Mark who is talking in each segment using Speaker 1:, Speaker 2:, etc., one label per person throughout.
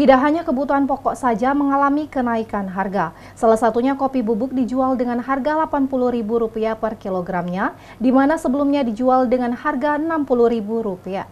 Speaker 1: Tidak hanya kebutuhan pokok saja mengalami kenaikan harga. Salah satunya kopi bubuk dijual dengan harga Rp80.000 per kilogramnya, di mana sebelumnya dijual dengan harga Rp60.000.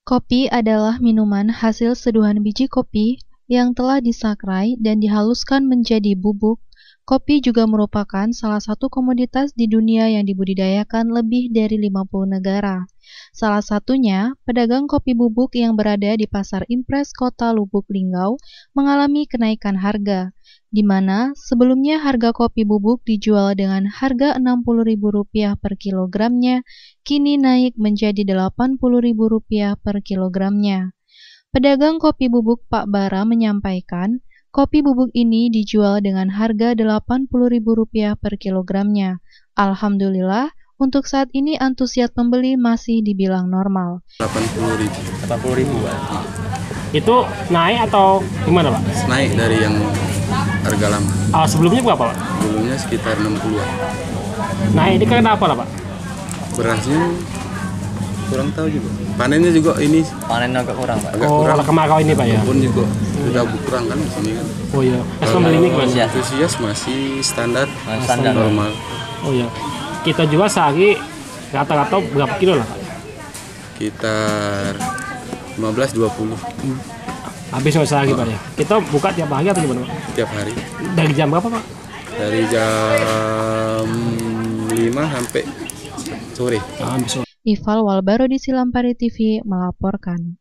Speaker 2: Kopi adalah minuman hasil seduhan biji kopi yang telah disangrai dan dihaluskan menjadi bubuk. Kopi juga merupakan salah satu komoditas di dunia yang dibudidayakan lebih dari 50 negara. Salah satunya, pedagang kopi bubuk yang berada di Pasar Impres Kota Lubuk Linggau mengalami kenaikan harga, di mana sebelumnya harga kopi bubuk dijual dengan harga Rp60.000 per kilogramnya, kini naik menjadi Rp80.000 per kilogramnya. Pedagang kopi bubuk Pak Bara menyampaikan, kopi bubuk ini dijual dengan harga Rp80.000 per kilogramnya. Alhamdulillah, untuk saat ini antusias pembeli masih dibilang normal.
Speaker 3: 80.000.
Speaker 4: Itu naik atau gimana, Pak?
Speaker 3: Naik dari yang harga lama.
Speaker 4: Sebelumnya berapa, Pak?
Speaker 3: Dulunya sekitar 60-an.
Speaker 4: Nah, ini kenapa lah, Pak?
Speaker 3: Berasnya kurang tahu juga. Panennya juga ini
Speaker 5: Panen agak kurang, Pak.
Speaker 3: agak kurang.
Speaker 4: Kalau kemarau ini, Pak, ya?
Speaker 3: Pun juga sudah kurang kan di sini kan.
Speaker 4: Oh iya. Pembeli ini gimana?
Speaker 5: Iya.
Speaker 3: Antusias masih standar,
Speaker 5: Standar.
Speaker 3: normal.
Speaker 4: Oh iya. Kita juga sehari rata-rata berapa kilo lah, Pak?
Speaker 3: Sekitar 15-20
Speaker 4: Habis sehari, Pak, ya? Kita buka tiap hari atau gimana, Pak?
Speaker 3: tiap hari.
Speaker 4: Dari jam berapa, Pak?
Speaker 3: Dari jam 5 sampai sore.
Speaker 4: Habis sore.
Speaker 2: Ival Walbaro di Silampari TV melaporkan.